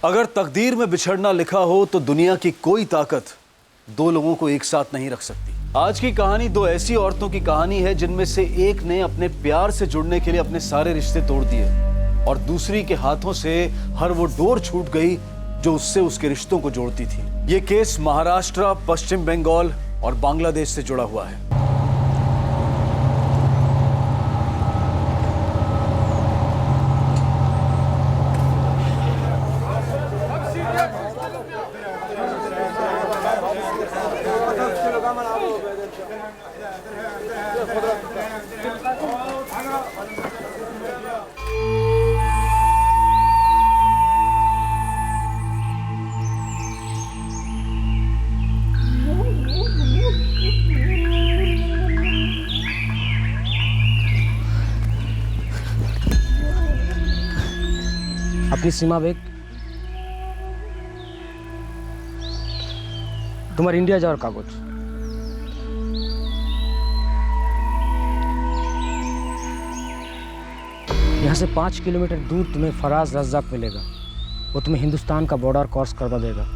अगर तकदीर में बिछड़ना लिखा हो तो दुनिया की कोई ताकत दो लोगों को एक साथ नहीं रख सकती। आज की कहानी दो ऐसी औरतों की कहानी है जिनमें से एक ने अपने प्यार से जुड़ने के लिए अपने सारे रिश्ते तोड़ दिए और दूसरी के हाथों से हर वो डोर छूट गई जो उससे उसके रिश्तों को जोड़ती थी। ये केस महाराष्ट्र, पश्चिम बंगाल और बांग्लादेश से जुड़ा हुआ है। अपनी सीमा बेग, तुम्हारे इंडिया जाओ कागज। यहाँ से 5 किलोमीटर दूर तुम्हें फराज रज्जाक मिलेगा। वो तुम्हें हिंदुस्तान का बॉर्डर क्रॉस करवा देगा।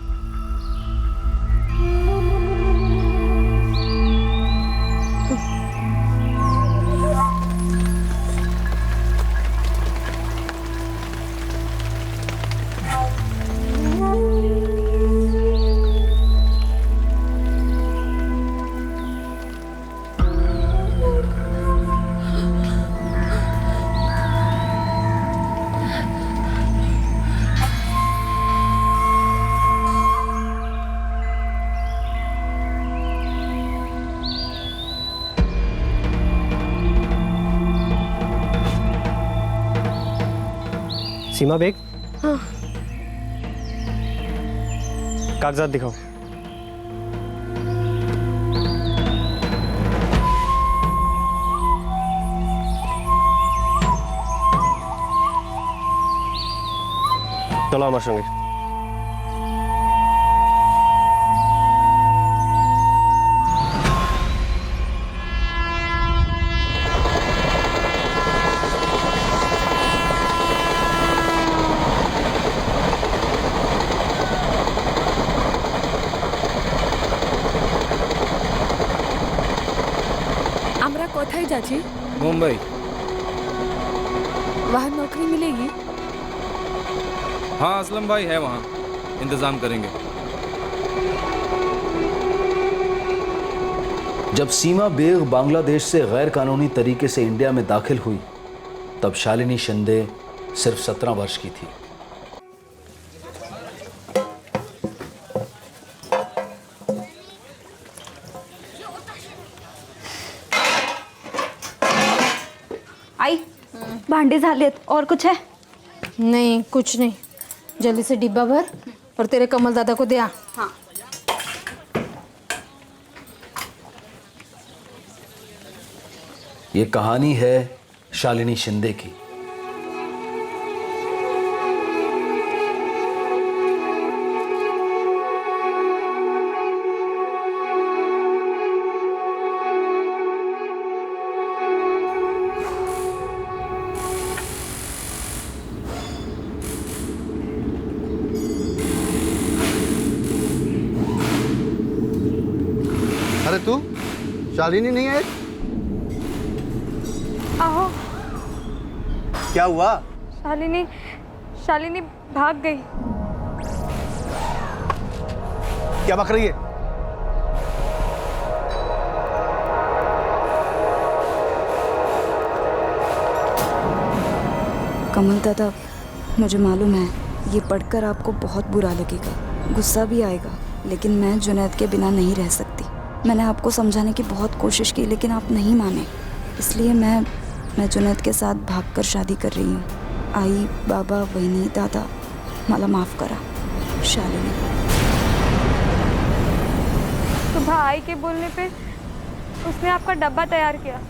सीमा बेग, हाँ। कागजात दिखाओ। चलो আমার সঙ্গে। আমরা কোথায় যাচ্ছি? मुंबई। वहाँ नौकरी मिलेगी? हाँ असलम भाई है वहाँ, इंतज़ाम करेंगे। जब सीमा बेग बांग्लादेश से गैर कानूनी तरीके से इंडिया में दाखिल हुई तब शालिनी शिंदे सिर्फ 17 वर्ष की थी। आई भांडे झालेत और कुछ है? नहीं कुछ नहीं, जल्दी से डिब्बा भर और तेरे कमल दादा को दे आ। हाँ। ये कहानी है शालिनी शिंदे की। अरे तू शालिनी नहीं है? आहो, क्या हुआ? शालिनी भाग गई। क्या बक रही है? कमल दादा, मुझे मालूम है ये पढ़कर आपको बहुत बुरा लगेगा, गुस्सा भी आएगा, लेकिन मैं जुनैद के बिना नहीं रह सकती। मैंने आपको समझाने की बहुत कोशिश की लेकिन आप नहीं माने, इसलिए मैं जुनैद के साथ भागकर शादी कर रही हूँ। आई, बाबा, बहनी, दादा, मला माफ़ करा। शालिनी। सुबह आई के बोलने पे उसने आपका डब्बा तैयार किया,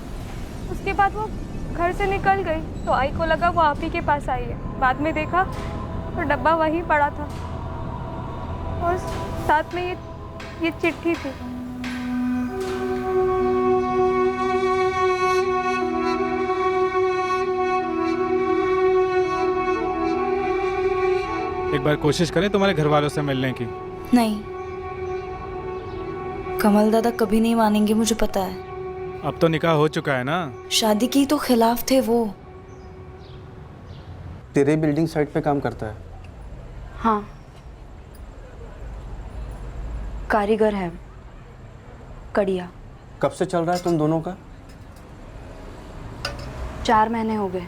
उसके बाद वो घर से निकल गई तो आई को लगा वो आप ही के पास आई है। बाद में देखा तो डब्बा वहीं पड़ा था और साथ में ये चिट्ठी थी। एक बार कोशिश करें तुम्हारे घर वालों से मिलने की। नहीं, कमल दादा कभी नहीं मानेंगे, मुझे पता है। अब तो निकाह हो चुका है ना। शादी की तो खिलाफ थे वो। तेरे बिल्डिंग साइट पे काम करता है? हाँ, कारीगर है, कड़िया। कब से चल रहा है तुम दोनों का? 4 महीने हो गए।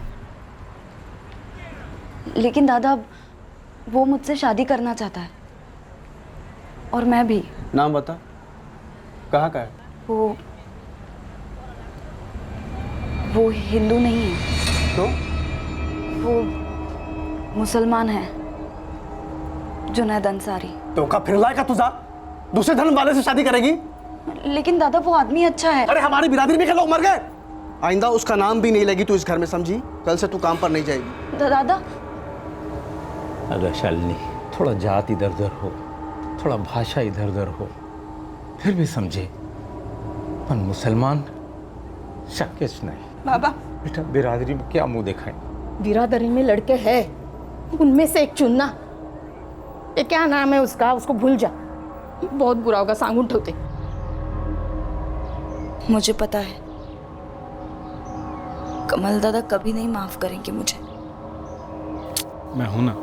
लेकिन दादा वो मुझसे शादी करना चाहता है, और मैं भी। नाम बता, कहाँ का है? वो हिंदू नहीं है, तो वो मुसलमान है, जुनैद अंसारी। तो का फिर लायका तुझा दूसरे धर्म वाले से शादी करेगी? लेकिन दादा वो आदमी अच्छा है। अरे हमारी बिरादरी में के लोग मर गए। आइंदा उसका नाम भी नहीं लेगी तू इस घर में, समझी? कल से तू काम पर नहीं जाएगी। दादा अगर शालिनी थोड़ा जात इधर उधर हो, थोड़ा भाषा इधर उधर हो, फिर भी समझे। पर मुसलमान शक्यच नहीं। बाबा, बेटा बिरादरी में क्या मुंह दिखाएं? बिरादरी में लड़के हैं, उनमें से एक चुनना। ये क्या नाम है उसका, उसको भूल जा, बहुत बुरा होगा, सांगून ठेवते। मुझे पता है कमल दादा कभी नहीं माफ करेंगे मुझे। मैं हूं ना।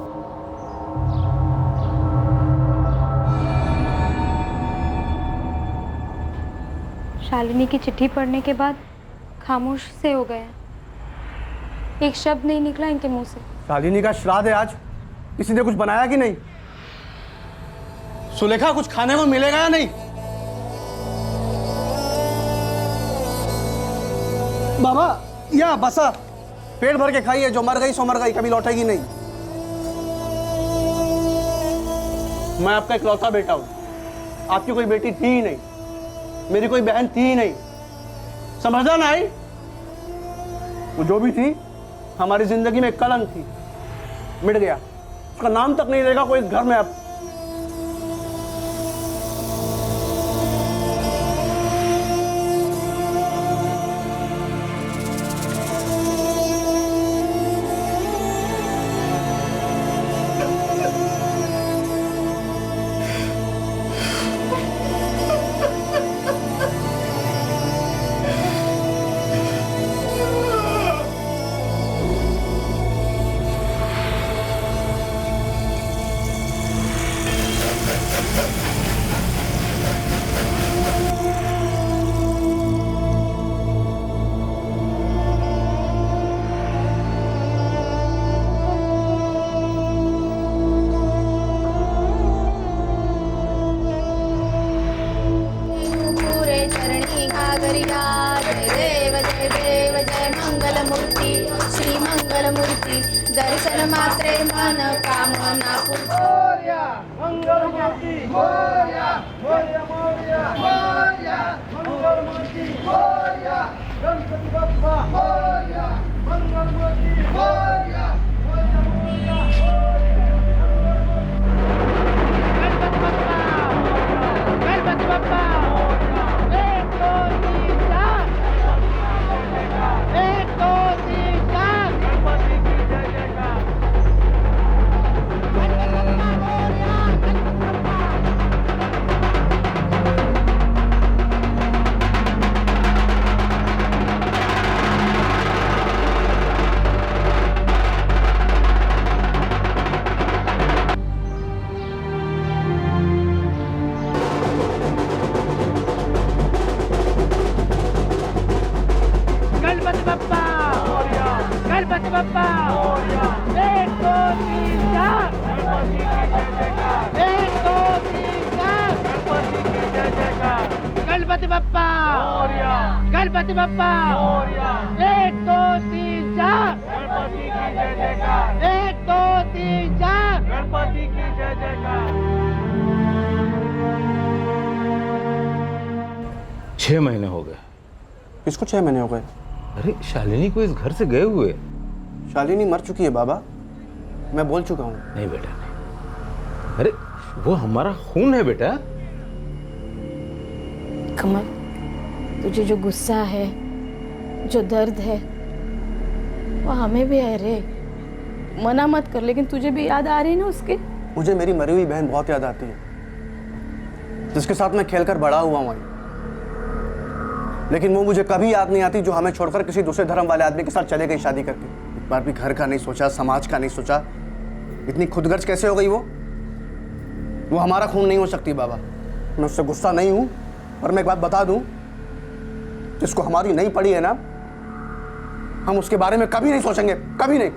शालिनी की चिट्ठी पढ़ने के बाद खामोश से हो गए। एक शब्द नहीं निकला इनके मुंह से। शालिनी का श्राद्ध है आज, किसी ने कुछ बनाया कि नहीं? सुलेखा कुछ खाने को मिलेगा या नहीं? बाबा या बसा, पेट भर के खाइए, जो मर गई सो मर गई, कभी लौटेगी नहीं। मैं आपका इकलौता बेटा हूं, आपकी कोई बेटी थी ही नहीं, मेरी कोई बहन थी ही नहीं, समझा ना? आई वो जो भी थी हमारी जिंदगी में कलंक थी, मिट गया, उसका नाम तक नहीं रहेगा कोई इस घर में अब। श्री मंगल मूर्ति दर्शन मात्रे मन कामना मोरया मंगल मूर्ति मोरया मोरया मोरया मोरया मंगल मूर्ति मोरया गणपति बप्पा मोरया मंगल मूर्ति मोरया मोरया मोरया गणपति बप्पा एक दो तीन चार एक दो तीन चार गणपति की जय जयकार। गणपति बप्पा गणपति बप्पा एक दो तीन चार एक दो तीन चार गणपति बप्पा गणपति बप्पा एक दो तीन चार एक दो तीन चार गणपति की जय जयकार। 6 महीने हो गए। किसको 6 महीने हो गए? अरे शालिनी को इस घर से गए हुए। शालिनी मर चुकी है बाबा, मैं बोल चुका हूँ। नहीं बेटा नहीं, अरे वो हमारा खून है बेटा। कमल, तुझे जो गुस्सा है, जो दर्द है, वो हमें भी है रे। मना मत कर, लेकिन तुझे भी याद आ रही है ना उसकी? मुझे मेरी मरी हुई बहन बहुत याद आती है, जिसके साथ मैं खेलकर बड़ा हुआ हूँ। लेकिन वो मुझे कभी याद नहीं आती जो हमें छोड़कर किसी दूसरे धर्म वाले आदमी के साथ चले गई शादी करके। एक बार भी घर का नहीं सोचा, समाज का नहीं सोचा। इतनी खुदगर्ज कैसे हो गई वो हमारा खून नहीं हो सकती बाबा। मैं उससे गुस्सा नहीं हूँ, पर मैं एक बात बता दूँ, जिसको हमारी नहीं पड़ी है ना, हम उसके बारे में कभी नहीं सोचेंगे, कभी नहीं।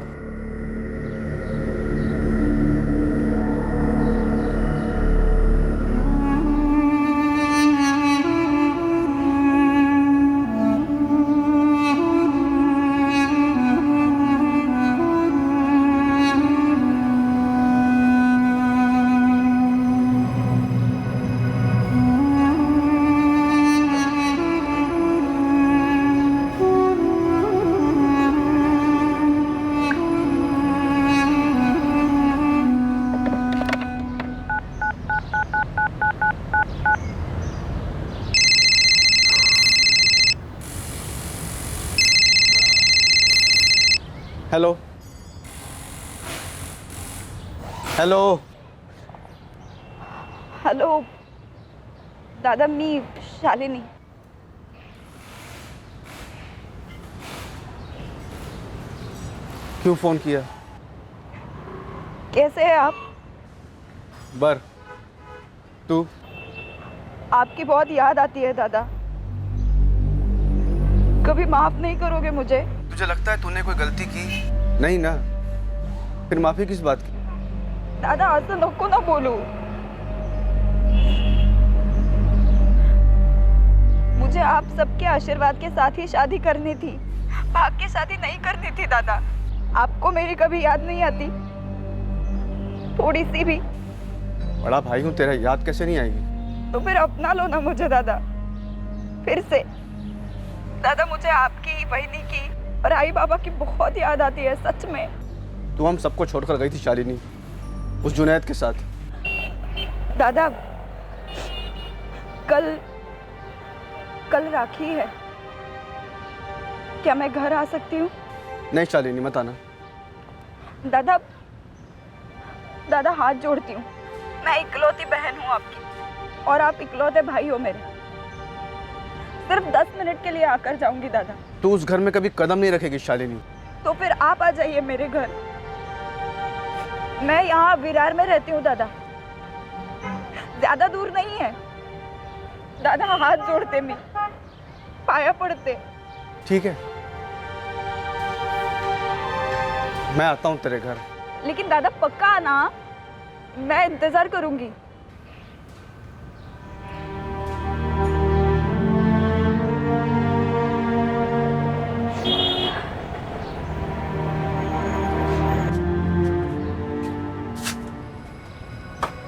हेलो हेलो हॅलो दादा, मी शालिनी. क्यों फोन किया? कैसे हैं आप? बर, तू? आपकी बहुत याद आती है दादा. कभी माफ नहीं करोगे मुझे? तुझे लगता है तूने कोई गलती की? नहीं ना, फिर माफी किस बात की? दादा असं नको ना बोलू. मुझे आप सबके आशीर्वाद के साथ ही शादी करनी थी, भाग के शादी नहीं करनी थी दादा. आपको मेरी कभी याद नहीं आती? थोड़ी सी भी? बड़ा भाई हूँ तेरा, याद कैसे नहीं आएगी? तो फिर अपना लो ना मुझे दादा, फिर से. दादा मुझे आपकी, बहनी की और आई बाबा की बहुत याद आती है सच में. तू हम सबको छोड़कर गई थी शालिनी, उस जुनैद के साथ. दादा कल राखी है, क्या मैं घर आ सकती हूँ? नहीं शालिनी, मत आना. दादा हाथ जोड़ती हूँ, मैं इकलौती बहन हूँ आपकी और आप इकलौते भाई हो मेरे. सिर्फ 10 मिनट के लिए आकर जाऊंगी दादा. तू उस घर में कभी कदम नहीं रखेगी शालिनी. तो फिर आप आ जाइए मेरे घर. मैं यहाँ विरार में रहती हूँ दादा, ज्यादा दूर नहीं है. दादा हाथ जोड़ते, मैं पाया पड़ते. ठीक है, मैं आता हूँ तेरे घर. लेकिन दादा पक्का आना, मैं इंतजार करूंगी.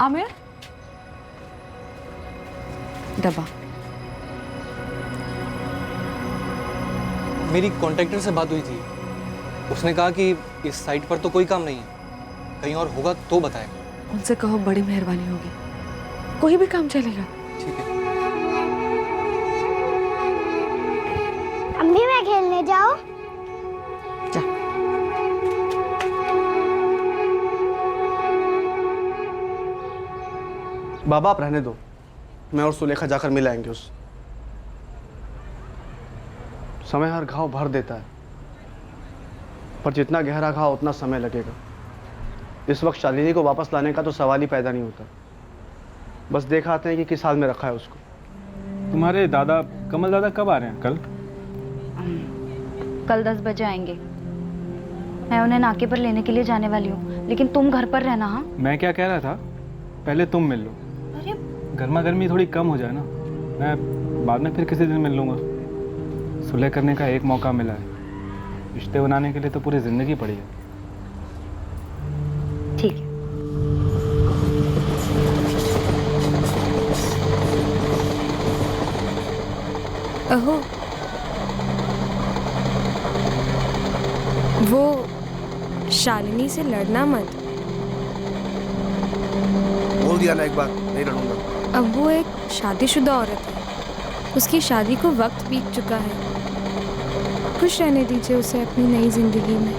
आमिर, डब्बा. मेरी कॉन्ट्रैक्टर से बात हुई थी, उसने कहा कि इस साइट पर तो कोई काम नहीं है, कहीं और होगा तो बताएगा. उनसे कहो बड़ी मेहरबानी होगी, कोई भी काम चलेगा. ठीक है. अम्मी मैं खेलने जाओ. जा. बाबा आप रहने दो, मैं और सुलेखा जाकर मिल आएंगे. उस समय हर घाव भर देता है, पर जितना गहरा घाव उतना समय लगेगा. इस वक्त शालिनी को वापस लाने का तो सवाल ही पैदा नहीं होता. बस देख आते हैं कि किस हाल में रखा है उसको. तुम्हारे दादा कमल दादा कब आ रहे हैं? कल 10 बजे आएंगे. मैं उन्हें नाके पर लेने के लिए जाने वाली हूँ, लेकिन तुम घर पर रहना. हाँ, मैं क्या कह रहा था, पहले तुम मिल लो. अरे गर्मा गर्मी थोड़ी कम हो जाए ना, मैं बाद में फिर किसी दिन मिल लूँगा. सुलह करने का एक मौका मिला है, रिश्ते बनाने के लिए तो पूरी ज़िंदगी पड़ी है. ठीक है. अहो, वो शालिनी से लड़ना मत. बोल दिया ना एक बार, नहीं लड़ूंगा. अब वो एक शादीशुदा औरत है, उसकी शादी को वक्त बीत चुका है. खुश रहने दीजिए उसे अपनी नई जिंदगी में.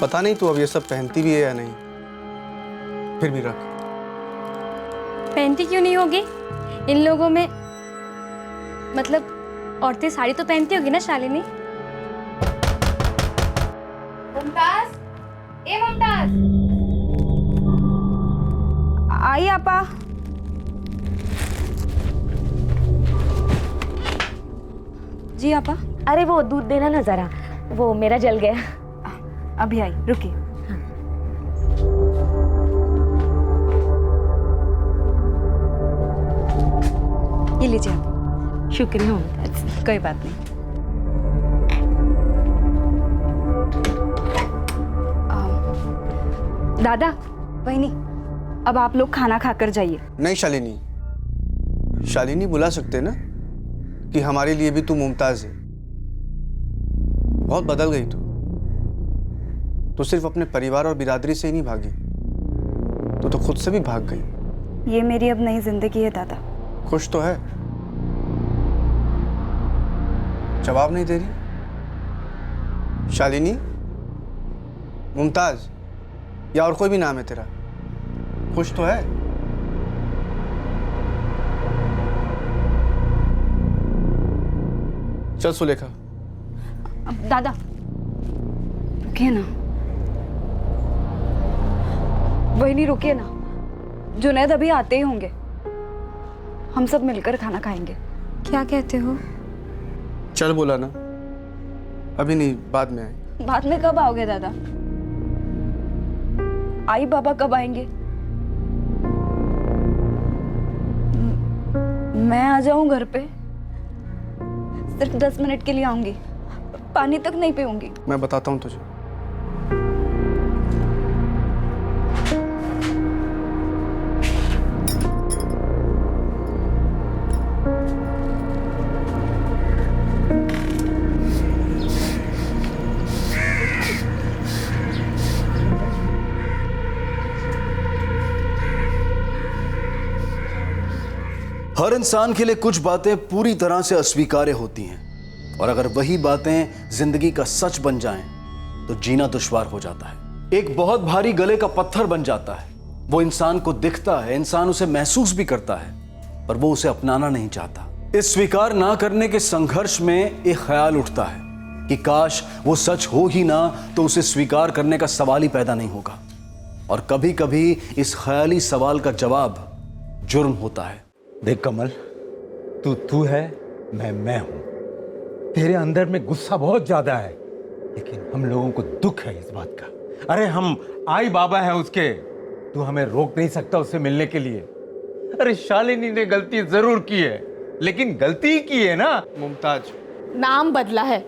पता नहीं तू अब ये सब पहनती भी है या नहीं, फिर भी रख। पहनती क्यों नहीं होगी? इन लोगों में मतलब औरतें साड़ी तो पहनती होगी ना शालिनी। मुमताज, ए मुमताज। आई आपा। जी आपा। अरे वो दूध देना ना जरा, वो मेरा जल गया। अभी आई, रुकिए। ये लीजिए आप। शुक्रिया मुमताज। कोई बात नहीं। दादा, वही नहीं, अब आप लोग खाना खाकर जाइए। नहीं शालिनी, शालिनी बुला सकते ना कि हमारे लिए भी तू मुमताज है। बहुत बदल गई तू सिर्फ अपने परिवार और बिरादरी से ही नहीं भागी, तू तो खुद से भी भाग गई। ये मेरी अब नई जिंदगी है दादा। खुश तो है? जवाब नहीं दे रही। शालिनी, मुमताज या और कोई भी नाम है तेरा, खुश तो है? चल सुलेखा। अब दादा रुकिए ना, वही नहीं, रुकिए ना। जुनैद अभी आते ही होंगे, हम सब मिलकर खाना खाएंगे। क्या कहते हो? चल बोला ना, अभी नहीं, बाद में आए। बाद में कब आओगे दादा? आई बाबा कब आएंगे? मैं आ जाऊं घर पे? सिर्फ 10 मिनट के लिए आऊंगी, पानी तक नहीं पीऊंगी। मैं बताता हूं तुझे। हर इंसान के लिए कुछ बातें पूरी तरह से अस्वीकार्य होती हैं, और अगर वही बातें जिंदगी का सच बन जाएं, तो जीना दुश्वार हो जाता है। एक बहुत भारी गले का पत्थर बन जाता है। वो इंसान को दिखता है, इंसान उसे महसूस भी करता है, पर वो उसे अपनाना नहीं चाहता। इस स्वीकार ना करने के संघर्ष में एक ख्याल उठता है कि काश वो सच हो ही ना, तो उसे स्वीकार करने का सवाल ही पैदा नहीं होगा। और कभी कभी इस ख्याली सवाल का जवाब जुर्म होता है। देख कमल, तू है, मैं हूं। तेरे अंदर में गुस्सा बहुत ज्यादा है, लेकिन हम लोगों को दुख है इस बात का। अरे हम आई बाबा है उसके, तू हमें रोक नहीं सकता उससे मिलने के लिए। अरे शालिनी ने गलती जरूर की है, लेकिन गलती की है ना। मुमताज, नाम बदला है,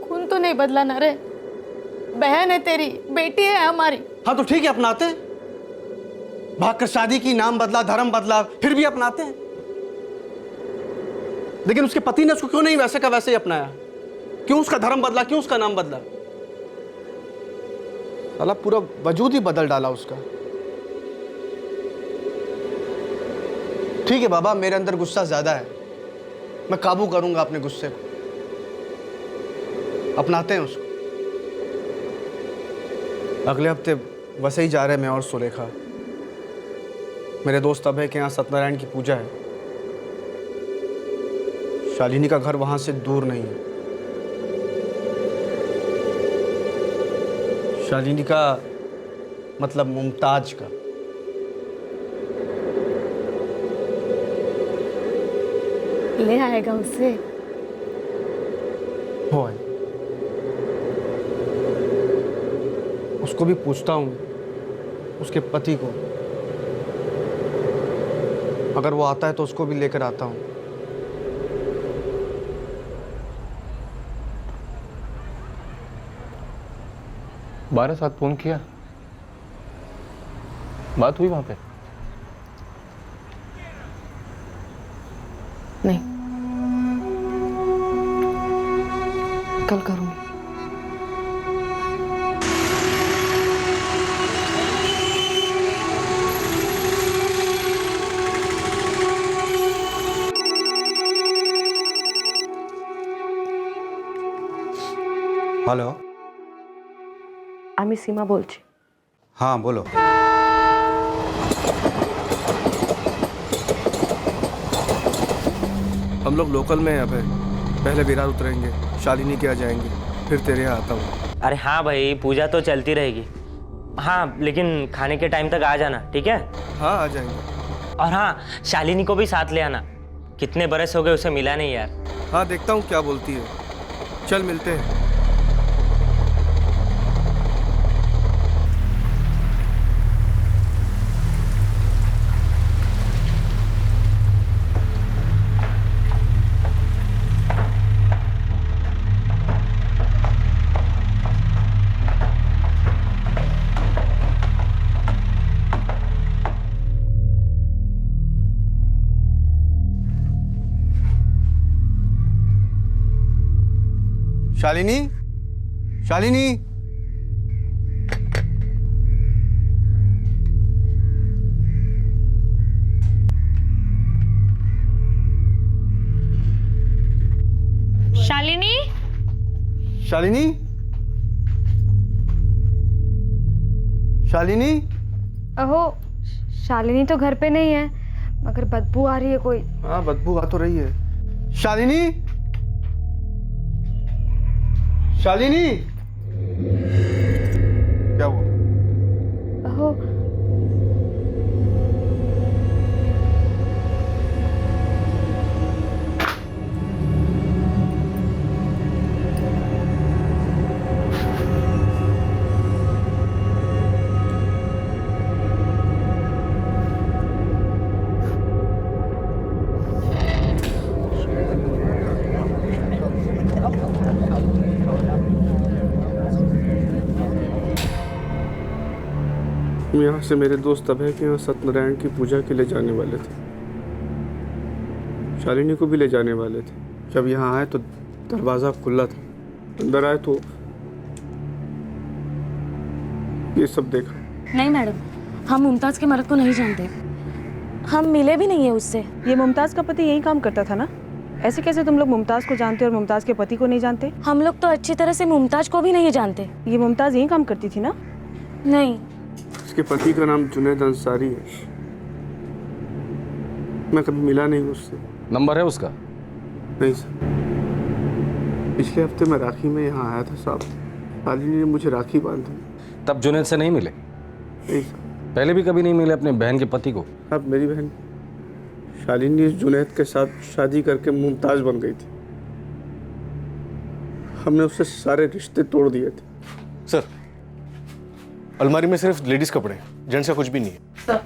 खून तो नहीं बदला ना रे। बहन है तेरी, बेटी है हमारी। हाँ तो ठीक है, अपनाते हैं। भागकर शादी की, नाम बदला, धर्म बदला, फिर भी अपनाते हैं। लेकिन उसके पति ने उसको क्यों नहीं वैसे का वैसे ही अपनाया? क्यों उसका धर्म बदला, क्यों उसका नाम बदला? साला पूरा वजूद ही बदल डाला उसका। ठीक है बाबा, मेरे अंदर गुस्सा ज्यादा है, मैं काबू करूंगा अपने गुस्से को। अपनाते हैं उसको। अगले हफ्ते वैसे ही जा रहे हैं मैं और सुलेखा। मेरे दोस्त अभय के यहाँ सत्यनारायण की पूजा है। शालिनी का घर वहां से दूर नहीं है। शालिनी का मतलब मुमताज का। ले आएगा उसे। हो है। उसको भी पूछता हूँ, उसके पति को। अगर वो आता है तो उसको भी लेकर आता हूँ। बारह साथ फोन किया, बात हुई वहां पे? नहीं, कल करूंगी। हेलो। আমি সীমা বলছি। हाँ बोलो। हम लोग लोकल में हैं अभय। पहले विरार उतरेंगे, शालिनी के यहाँ जाएंगे, फिर तेरे यहाँ आता हूँ। अरे हाँ भाई, पूजा तो चलती रहेगी। हाँ लेकिन खाने के टाइम तक आ जाना, ठीक है? हाँ आ जाएंगे। और हाँ, शालिनी को भी साथ ले आना। कितने बरस हो गए उसे मिला नहीं यार। हाँ देखता हूँ क्या बोलती है। चल मिलते हैं। शालिनी, शालिनी। शालिनी, शालिनी, शालिनी। अहो शालिनी तो घर पे नहीं है, मगर बदबू आ रही है कोई। हाँ बदबू आ तो रही है। शालिनी, शालिनी। क्या हुआ? अहो यहाँ से मेरे दोस्त अभय के यहाँ सत्यनारायण की पूजा के लिए जाने वाले थे। शालिनी को भी ले जाने वाले थे। जब यहाँ आए तो दरवाज़ा खुला था। अंदर आए तो ये सब देखा। नहीं मैडम, हम मुमताज़ के मर्द को नहीं जानते। हम मिले भी नहीं है उससे। ये मुमताज़ का पति यही काम करता था ना? ऐसे कैसे तुम लोग मुमताज़ को जानते और मुमताज़ के पति को नहीं जानते? हम लोग तो अच्छी तरह से मुमताज़ को भी नहीं जानते। ये मुमताज़ यही काम करती थी ना? नहीं। इसके पति का नाम जुनैद अंसारी है। मैं कभी मिला नहीं उससे। नंबर है उसका? नहीं सर। पिछले हफ्ते मैं राखी में यहाँ आया था साहब। शालिनी ने मुझे राखी बांधी। तब जुनैद से नहीं मिले? नहीं सर। पहले भी कभी नहीं मिले अपने बहन के पति को? अब मेरी बहन शालिनी जुनैद के साथ शादी करके मुमताज बन गई थी। हमने उससे सारे रिश्ते तोड़ दिए थे। सर अलमारी में सिर्फ लेडीज कपड़े हैं, जेंट्स का कुछ भी नहीं है। सर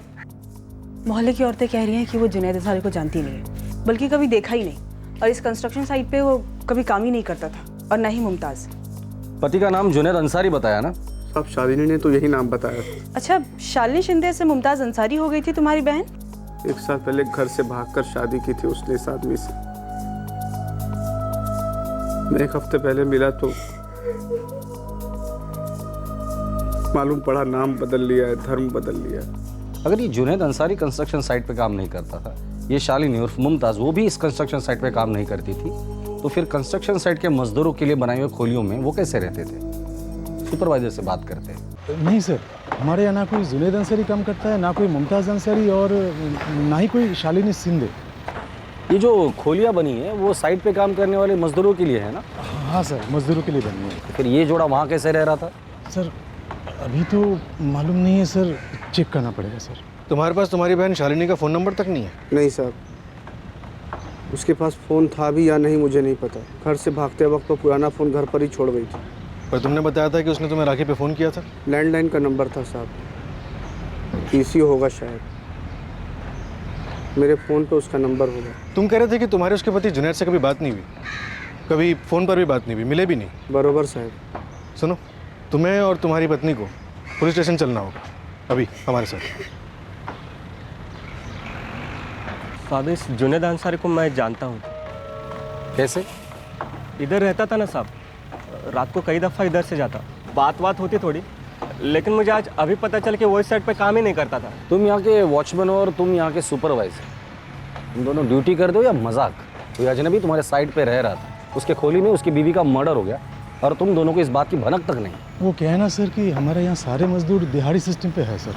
मोहल्ले की औरतें कह रही हैं कि वो जुनैद अंसारी को जानती नहीं है, बल्कि कभी देखा ही नहीं, और इस कंस्ट्रक्शन साइट पे वो कभी काम ही नहीं करता था, और ना ही मुमताज। पति का नाम जुनैद अंसारी बताया ना? अब शालिनी ने तो यही नाम बताया था। अच्छा, शालिनी शिंदे से मुमताज अंसारी हो गई थी तुम्हारी बहन? 1 साल पहले घर से भागकर शादी की थी उसने इस आदमी से। मैं 1 हफ्ते पहले मिला तो मालूम पड़ा नाम बदल लिया है, धर्म बदल लिया है। अगर ये जुनैद अंसारी कंस्ट्रक्शन साइट पे काम नहीं करता था, ये शालिनी उर्फ मुमताज वो भी इस कंस्ट्रक्शन साइट पे काम नहीं करती थी, तो फिर कंस्ट्रक्शन साइट के मजदूरों के लिए बनाए हुए खोलियों में वो कैसे रहते थे? सुपरवाइजर से बात करते हैं। नहीं सर, हमारे यहाँ ना कोई जुनैद अंसारी काम करता है, ना कोई मुमताज़ अंसारी, और ना ही कोई शालिनी शिंदे। ये जो खोलियाँ बनी है वो साइट पे काम करने वाले मजदूरों के लिए है ना? हाँ सर, मजदूरों के लिए बनी है। फिर ये जोड़ा वहाँ कैसे रह रहा था? सर अभी तो मालूम नहीं है सर, चेक करना पड़ेगा सर। तुम्हारे पास तुम्हारी बहन शालिनी का फ़ोन नंबर तक नहीं है? नहीं साहब, उसके पास फ़ोन था भी या नहीं मुझे नहीं पता। घर से भागते वक्त तो पुराना फ़ोन घर पर ही छोड़ गई थी। पर तुमने बताया था कि उसने तुम्हें राखी पे फ़ोन किया था। लैंडलाइन का नंबर था साहब, पीसी होगा शायद। मेरे फ़ोन पे उसका नंबर होगा। तुम कह रहे थे कि तुम्हारे उसके पति जुनैद से कभी बात नहीं हुई, कभी फ़ोन पर भी बात नहीं हुई, मिले भी नहीं। बरोबर साहब। सुनो, तुम्हें और तुम्हारी पत्नी को पुलिस स्टेशन चलना होगा अभी हमारे साथ। साहब इस जुनैद अंसारी को मैं जानता हूँ। कैसे? इधर रहता था ना साहब, रात को कई दफ़ा इधर से जाता, बात होती थोड़ी, लेकिन मुझे आज अभी पता चल कि वो इस साइड पे काम ही नहीं करता था। तुम यहाँ के वॉचमैन और तुम यहाँ के सुपरवाइजर, तुम दोनों ड्यूटी कर दो या मजाक? कोई अजनबी तुम्हारे साइड पे रह रहा था, उसके खोली में उसकी बीवी का मर्डर हो गया, और तुम दोनों को इस बात की भनक तक नहीं। वो क्या है ना सर कि हमारे यहाँ सारे मजदूर दिहाड़ी सिस्टम पे है सर।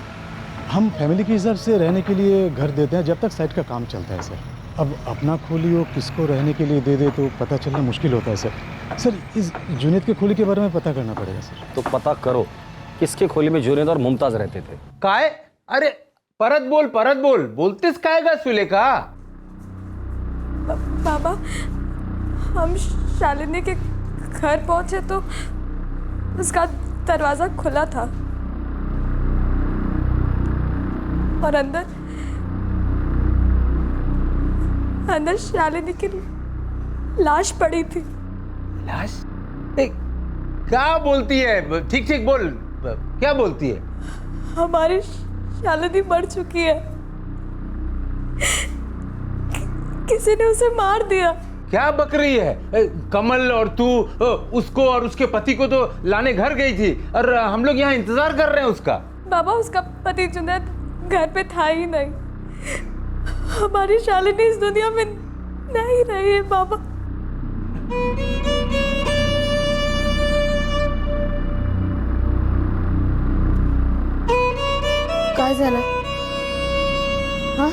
हम फैमिली के हिसाब से रहने के लिए घर देते हैं जब तक साइट का काम चलता है सर। अब अपना खोली हो किसको रहने के लिए दे दे तो पता चलना मुश्किल होता है सर। सर इस जुनैद के खोली के बारे में पता करना पड़ेगा सर। तो पता करो किसके खोली में जुनैद और मुमताज रहते थे। काय? अरे परत बोल, बोलतेस काय गा सुलेखा? बाबा, हम शालिनी के घर पहुंचे तो उसका दरवाजा खुला था और अंदर शालिनी की लाश पड़ी थी। लाश? क्या बोलती है? ठीक बोल, क्या बोलती है? हमारी शालिनी मर चुकी है, किसी ने उसे मार दिया। क्या बक रही है? कमल और तू उसको और उसके पति को तो लाने घर गई थी और हम लोग यहाँ इंतजार कर रहे हैं उसका। बाबा, उसका पति जुनैद घर पे था ही नहीं। हमारी शालिनी इस दुनिया में नहीं रही है बाबा। क्या झालं? हाँ,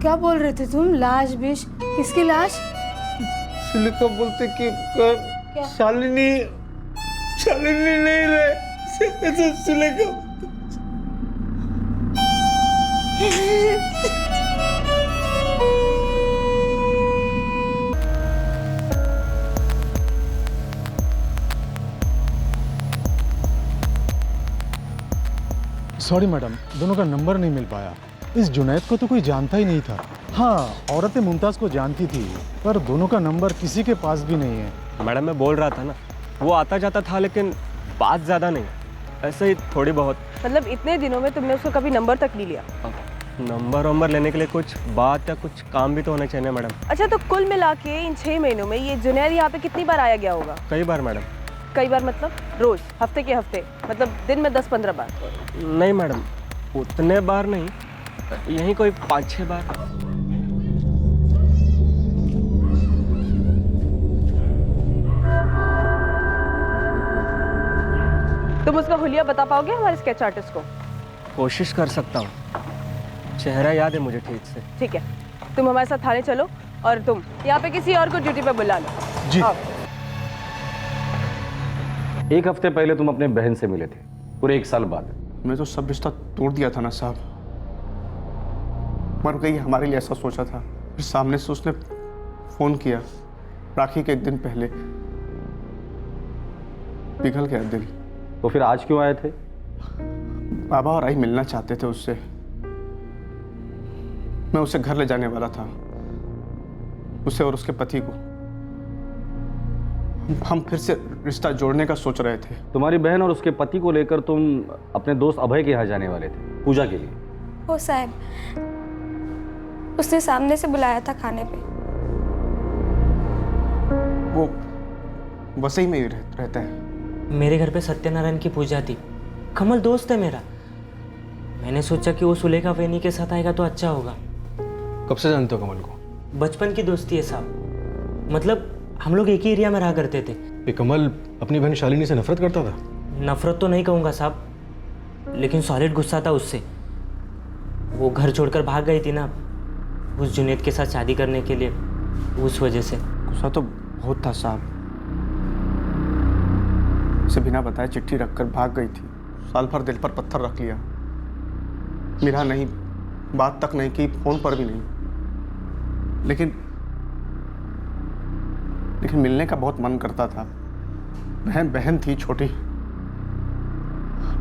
क्या बोल रहे थे तुम? लाश बिश? किसकी लाश? सुलेखा बोलते कि शालिनी नहीं रहे। सुलेखा सॉरी मैडम, दोनों का नंबर नहीं मिल पाया। इस जुनैद को तो कोई जानता ही नहीं था। हाँ, औरतें मुमताज़ को जानती थी पर दोनों का नंबर किसी के पास भी नहीं है। मैडम, मैं बोल रहा था ना, वो आता जाता था लेकिन बात ज़्यादा नहीं, ऐसे ही थोड़ी बहुत। मतलब इतने दिनों में तुमने उसको कभी नंबर तक नहीं लिया? नंबर लेने के लिए कुछ बात या कुछ काम भी तो होना चाहिए मैडम। अच्छा, तो कुल मिला के इन 6 महीनों में ये जुनैद यहाँ पे कितनी बार आया गया होगा? कई बार मैडम। कई बार मतलब रोज, हफ्ते के हफ्ते, मतलब दिन में 10-15 बार? नहीं मैडम, उतने बार नहीं, यही कोई 5-6 बार। तुम उसका हुलिया बता पाओगे हमारे स्केच आर्टिस्ट को? कोशिश कर सकता हूँ, चेहरा याद है मुझे ठीक से। ठीक है, तुम हमारे साथ थाने चलो और तुम यहाँ पे किसी और को ड्यूटी पे बुला लो। जी। 1 हफ्ते पहले तुम अपने बहन से मिले थे, पूरे 1 साल बाद। मैं तो सब रिश्ता तोड़ दिया था ना साहब। मर गई हमारे लिए ऐसा सोचा था। फिर सामने से उसने फोन किया राखी के 1 दिन पहले। पिघल गया दिल। तो फिर आज क्यों आए थे? बाबा और आई मिलना चाहते थे उससे। मैं उसे घर ले जाने वाला था, उसे और उसके पति को। हम फिर से रिश्ता जोड़ने का सोच रहे थे। तुम्हारी बहन और उसके पति को लेकर तुम अपने दोस्त अभय के यहाँ जाने वाले थे पूजा के लिए। हो साहब, उसने सामने से बुलाया था खाने पे। वो वसई में ही रहता है। मेरे घर पे सत्यनारायण की पूजा थी। कमल दोस्त है मेरा, मैंने सोचा कि वो सुलेखा वेनी के साथ आएगा तो अच्छा होगा। कब से जानते हो कमल को? बचपन की दोस्ती है साहब, मतलब हम लोग एक ही एरिया में रहा करते थे। ये कमल अपनी बहन शालिनी से नफरत करता था? नफरत तो नहीं कहूँगा साहब, लेकिन सॉलिड गुस्सा था उससे। वो घर छोड़कर भाग गई थी ना उस जुनैद के साथ शादी करने के लिए, उस वजह से। गुस्सा तो बहुत था साहब। उसे बिना बताए चिट्ठी रखकर भाग गई थी। साल भर दिल पर पत्थर रख लिया। मिला नहीं, बात तक नहीं की, फोन पर भी नहीं। लेकिन मिलने का बहुत मन करता था। बहन थी छोटी।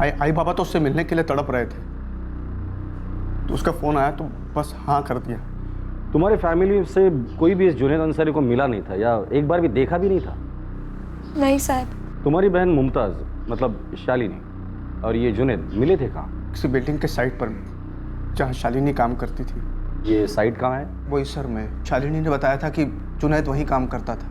आई बाबा तो उससे मिलने के लिए तड़प रहे थे, तो उसका फोन आया तो बस हाँ कर दिया। तुम्हारे फैमिली से कोई भी इस जुनैद अंसारी को मिला नहीं था या एक बार भी देखा भी नहीं था? नहीं साहब। तुम्हारी बहन मुमताज मतलब शालिनी और ये जुनैद मिले थे कहाँ? किसी बिल्डिंग के साइट पर जहाँ शालिनी काम करती थी। ये साइट कहाँ है? वही सर में। शालिनी ने बताया था कि जुनैद वहीं काम करता था।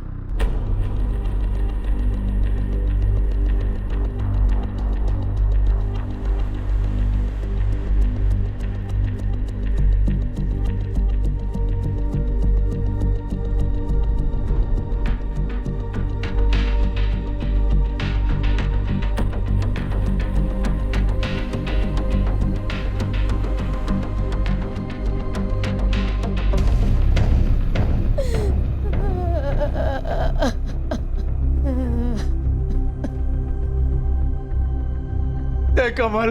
कमल,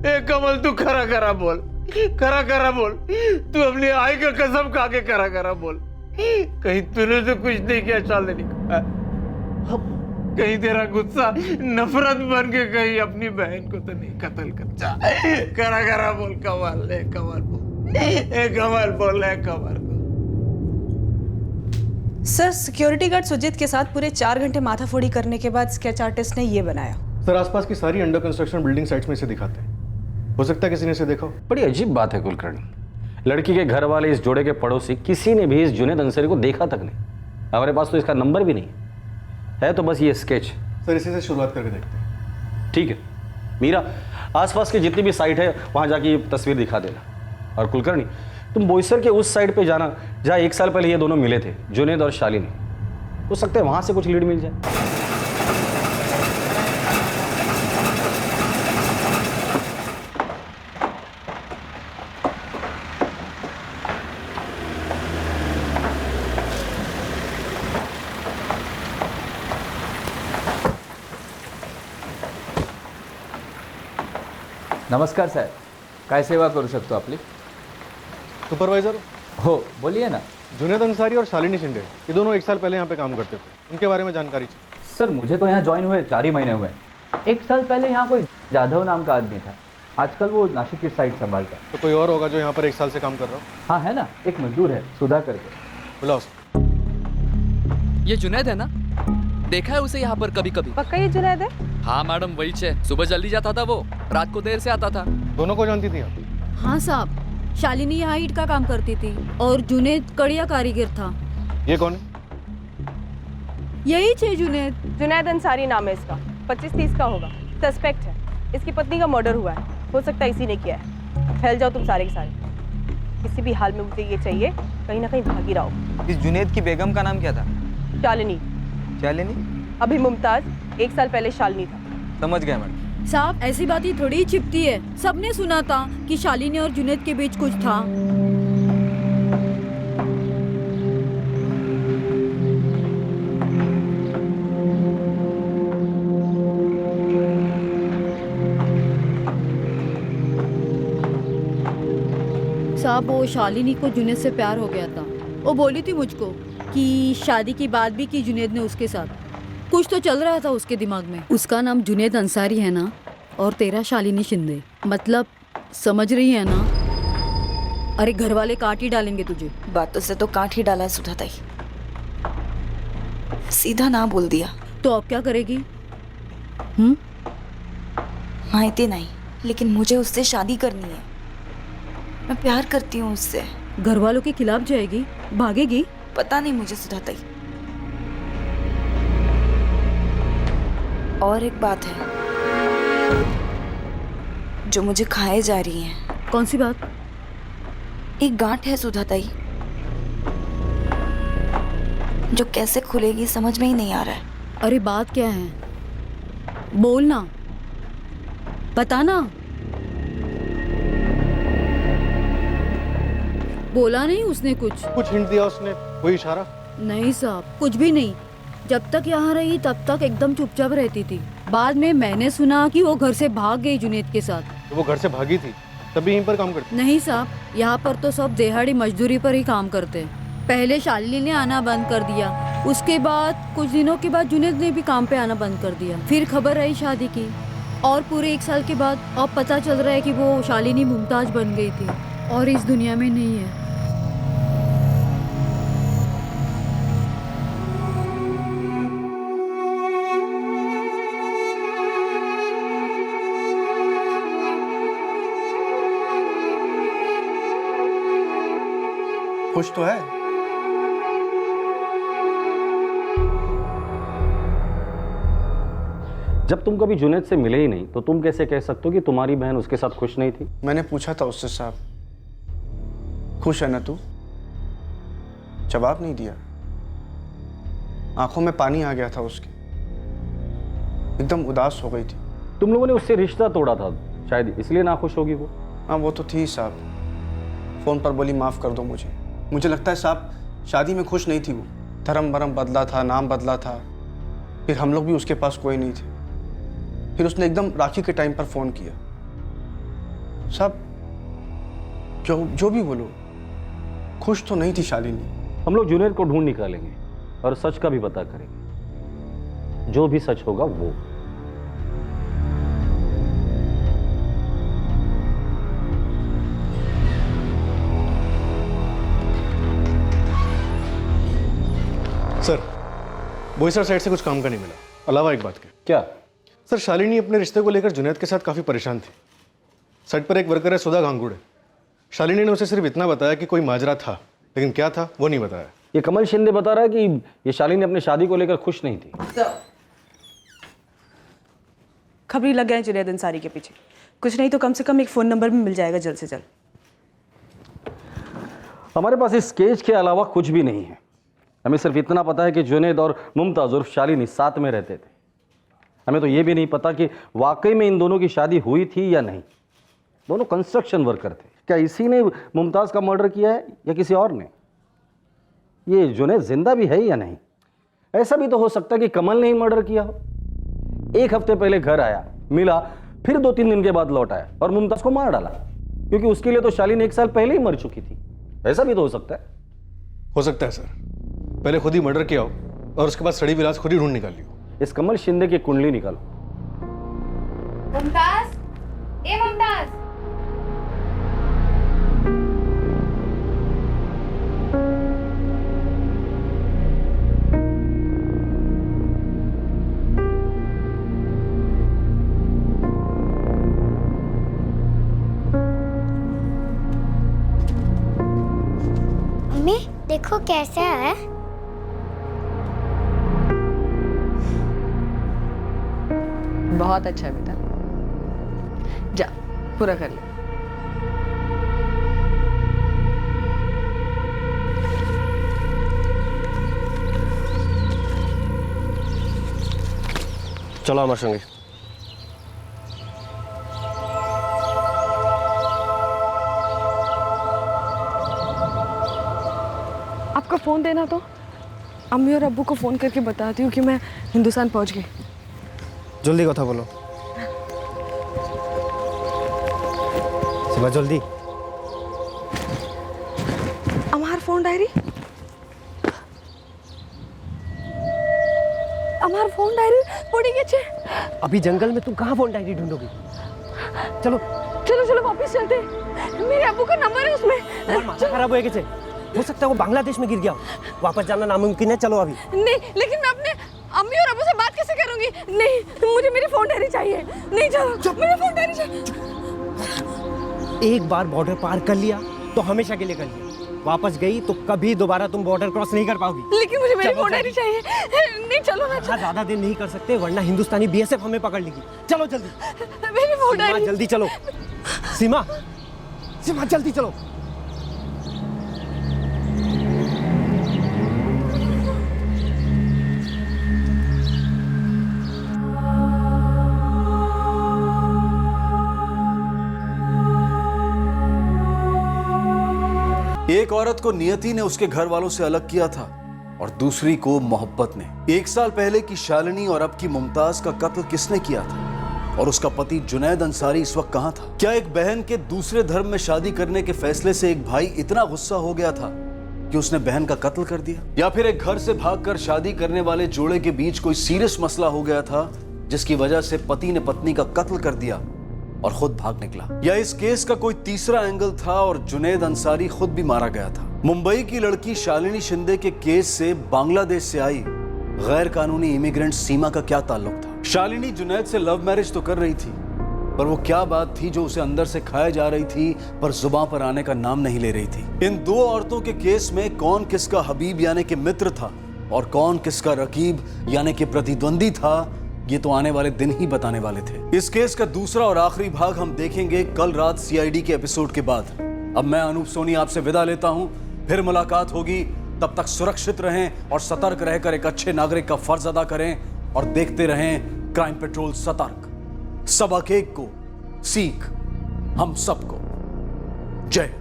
ए कमल, तू खरा खरा बोल, खरा खरा बोल। तू अपनी आई का कसम खा के खरा खरा बोल। कहीं तूने तो कुछ नहीं किया शालिनी का? कहीं तेरा गुस्सा नफरत बन के कहीं अपनी बहन को तो नहीं कत्ल करता? खरा खरा बोल कमल, ए कमल बोल, ए कमल बोल, ए कमल। सर, सिक्योरिटी गार्ड सुजीत के साथ पूरे 4 घंटे माथाफोड़ी करने के बाद स्केच आर्टिस्ट ने ये बनाया। सर, आसपास की सारी अंडर कंस्ट्रक्शन बिल्डिंग साइट्स में इसे दिखाते हैं। हो सकता है किसी ने इसे देखा हो। बड़ी अजीब बात है कुलकर्णी, लड़की के घर वाले, इस जोड़े के पड़ोसी, किसी ने भी इस जुनैद अंसारी को देखा तक नहीं। हमारे पास तो इसका नंबर भी नहीं है तो बस ये स्केच। सर, इसी से शुरुआत करके देखते हैं। ठीक है मीरा, आसपास की जितनी भी साइट है वहां जाके ये तस्वीर दिखा देना। और कुलकर्णी, तुम बोईसर के उस साइड पे जाना जहाँ 1 साल पहले ये दोनों मिले थे, जुनैद और शालिनी। हो सकता है वहां से कुछ लीड मिल जाए। नमस्कार साहेब, काय सेवा करू शकतो आपली? सुपरवाइजर हो, बोलिए ना। जुनैद अंसारी और शालिनी शिंदे, ये दोनों 1 साल पहले यहाँ पे काम करते थे। उनके बारे में जानकारी चाहिए। सर, मुझे तो यहाँ ज्वाइन हुए 4 ही महीने हुए। 1 साल पहले यहाँ कोई जाधव नाम का आदमी था, आजकल वो नासिक की साइड संभालता। तो कोई और होगा जो यहाँ पर 1 साल से काम कर रहा हो? हाँ है ना, एक मजदूर है, सुधा करके। बुलाओ। ये जुनैद है ना? देखा है उसे यहाँ पर कभी कभी। पक्का ये जुनैद है? हाँ मैडम, वही है। सुबह जल्दी जाता था वो, रात को देर से आता था। दोनों को जानती थी आप? हाँ साहब, शालिनी यहाँ ईंट का काम करती थी और जुनैद कड़िया कारीगर था। ये कौन है? यही है जुनैद। जुनैद अंसारी नाम है इसका, 25-30 का होगा। सस्पेक्ट है, इसकी पत्नी का मर्डर हुआ है, हो सकता है इसी ने किया है। फैल जाओ तुम सारे के सारे, किसी भी हाल में मुझे ये चाहिए, कहीं ना कहीं भागी रहो। इस जुनैद की बेगम का नाम क्या था? शालिनी। शालिनी? अभी मुमताज, 1 साल पहले शालिनी था। समझ गया मैडम। साहब, ऐसी बात ही थोड़ी छिपती है, सबने सुना था कि शालिनी और जुनैद के बीच कुछ था। साहब, वो शालिनी को जुनैद से प्यार हो गया था। वो बोली थी मुझको कि शादी की बात भी की जुनैद ने उसके साथ। कुछ तो चल रहा था उसके दिमाग में। उसका नाम जुनैद अंसारी है ना, और तेरा शालिनी शिंदे। मतलब समझ रही है ना? अरे घर वाले काट ही डालेंगे तुझे। बातों से तो काट ही डाला है सुधा ताई, सीधा ना बोल दिया। तो अब क्या करेगी? माहिती नहीं, लेकिन मुझे उससे शादी करनी है। मैं प्यार करती हूँ उससे। घर वालों के खिलाफ जाएगी? भागेगी? पता नहीं मुझे सुधा ताई। और एक बात है जो मुझे खाए जा रही है। कौन सी बात? एक गांठ है सुधा ताई, जो कैसे खुलेगी समझ में ही नहीं आ रहा है। अरे बात क्या है? बोलना, बताना। बोला नहीं उसने? कुछ हिंट दिया उसने? कोई इशारा? नहीं साहब, कुछ भी नहीं। जब तक यहाँ रही तब तक एकदम चुपचाप रहती थी। बाद में मैंने सुना कि वो घर से भाग गई जुनैद के साथ। तो वो घर से भागी थी तभी यहीं पर काम करती? नहीं साहब, यहाँ पर तो सब दिहाड़ी मजदूरी पर ही काम करते हैं। पहले शालिनी ने आना बंद कर दिया, उसके बाद कुछ दिनों के बाद जुनैद ने भी काम पे आना बंद कर दिया। फिर खबर आई शादी की, और पूरे 1 साल के बाद अब पता चल रहा है कि वो शालिनी मुमताज बन गई थी और इस दुनिया में नहीं है। खुश तो है? जब तुम कभी जुनैद से मिले ही नहीं तो तुम कैसे कह सकते हो कि तुम्हारी बहन उसके साथ खुश नहीं थी? मैंने पूछा था उससे, साहब खुश है ना तू? जवाब नहीं दिया। आंखों में पानी आ गया था उसके, एकदम उदास हो गई थी। तुम लोगों ने उससे रिश्ता तोड़ा था, शायद इसलिए ना खुश होगी वो। हाँ वो तो थी साहब, फोन पर बोली माफ कर दो मुझे। मुझे लगता है साहब शादी में खुश नहीं थी वो। धर्म बदला था, नाम बदला था, फिर हम लोग भी उसके पास कोई नहीं थे। फिर उसने एकदम राखी के टाइम पर फ़ोन किया। सब जो भी बोलो, खुश तो नहीं थी शालिनी। हम लोग जुनैद को ढूंढ निकालेंगे और सच का भी पता करेंगे, जो भी सच होगा वो। सर, बोईसर साइड से कुछ काम का नहीं मिला, अलावा एक बात के। क्या? सर, शालिनी अपने रिश्ते को लेकर जुनैद के साथ काफ़ी परेशान थी। साइड पर एक वर्कर है सुधा गांगुड़े। शालिनी ने उसे सिर्फ इतना बताया कि कोई माजरा था, लेकिन क्या था वो नहीं बताया। ये कमल शिंदे बता रहा है कि ये शालिनी अपनी शादी को लेकर खुश नहीं थी। खबरी लग गए जुनैद अंसारी के पीछे। कुछ नहीं तो कम से कम एक फ़ोन नंबर भी मिल जाएगा जल्द से जल्द। हमारे पास इस केस के अलावा कुछ भी नहीं है। हमें सिर्फ इतना पता है कि जुनैद और मुमताज़ उर्फ शालिनी साथ में रहते थे। हमें तो ये भी नहीं पता कि वाकई में इन दोनों की शादी हुई थी या नहीं। दोनों कंस्ट्रक्शन वर्कर थे। क्या इसी ने मुमताज़ का मर्डर किया है या किसी और ने? ये जुनैद जिंदा भी है या नहीं? ऐसा भी तो हो सकता है कि कमल ने ही मर्डर किया हो। एक हफ्ते पहले घर आया, मिला, फिर 2-3 दिन के बाद लौट आया और मुमताज़ को मार डाला, क्योंकि उसके लिए तो शालिनी 1 साल पहले ही मर चुकी थी। ऐसा भी तो हो सकता है। हो सकता है सर, पहले खुद ही मर्डर किया हो और उसके बाद सड़ी विलास खुद ही ढूंढ निकाल लियो। इस कमल शिंदे की कुंडली निकालो। मुमताज, ए मुमताज। मम्मी देखो कैसा है। बहुत अच्छा है बेटा, जा पूरा कर ले। चलो हमारे संगे। आपका फ़ोन देना तो अम्मी और अब्बू को फ़ोन करके बताती हूँ कि मैं हिंदुस्तान पहुँच गई। जल्दी कथा बोलो शिवा, जल्दी। আমার ফোন ডায়েরি, আমার ফোন ডায়েরি পড়ে গেছে। अभी जंगल में तुम कहाँ फोन डायरी ढूंढोगी? चलो चलो चलो वापस चलते हैं। मेरे अब्बू का नंबर है उसमें। माथा खराब हो गए, हो सकता है वो बांग्लादेश में गिर गया हो। वापस जाना नामुमकिन है, चलो अभी। नहीं, लेकिन मैं अपने अम्मी और अब्बू से बात कैसे करूंगी? नहीं, मुझे मेरी फोन डायरी चाहिए। नहीं चलो, मुझे फोन डायरी चाहिए। एक बार बॉर्डर पार कर लिया तो हमेशा के लिए कर लिया। वापस गई तो कभी दोबारा तुम बॉर्डर क्रॉस नहीं कर पाओगी। लेकिन मुझे मेरी फोन डायरी चाहिए। नहीं चलो ना, ज्यादा देर नहीं कर सकते वरना हिंदुस्तानी बीएसएफ हमें पकड़ लेगी। चलो जल्दी, मेरी फोन डायरी। जल्दी चलो। सीमा, सीमा जल्दी चलो। एक औरत को नियति ने उसके घर वालों से अलग किया था और दूसरी को मोहब्बत ने। 1 साल पहले की शालिनी और अब की मुमताज का कत्ल किसने किया था और उसका पति जुनैद अंसारी इस वक्त कहां था? क्या एक बहन के दूसरे धर्म में शादी करने के फैसले से एक भाई इतना गुस्सा हो गया था कि उसने बहन का कत्ल कर दिया? या फिर एक घर से भागकर शादी करने वाले जोड़े के बीच कोई सीरियस मसला हो गया था जिसकी वजह से पति ने पत्नी का कत्ल कर दिया और खुद भाग निकला? या इस केस का कोई तीसरा एंगल था और जुनैद अंसारी खुद भी मारा गया था? मुंबई की लड़की शालिनी शिंदे के केस से बांग्लादेश से आई गैर कानूनी इमिग्रेंट सीमा का क्या ताल्लुक था? शालिनी जुनैद से लव मैरिज तो कर रही थी, पर वो क्या बात थी जो उसे अंदर से खाए जा रही थी पर जुबान पर आने का नाम नहीं ले रही थी? इन 2 औरतों के केस में कौन किसका हबीब यानी कि मित्र था और कौन किसका रकीब यानी कि प्रतिद्वंदी था, ये तो आने वाले दिन ही बताने वाले थे। इस केस का दूसरा और आखिरी भाग हम देखेंगे कल रात सीआईडी के एपिसोड के बाद। अब मैं अनूप सोनी आपसे विदा लेता हूं, फिर मुलाकात होगी। तब तक सुरक्षित रहें और सतर्क रहकर एक अच्छे नागरिक का फर्ज अदा करें और देखते रहें क्राइम पेट्रोल सतर्क। सबक एक को सीख हम सबको। जय।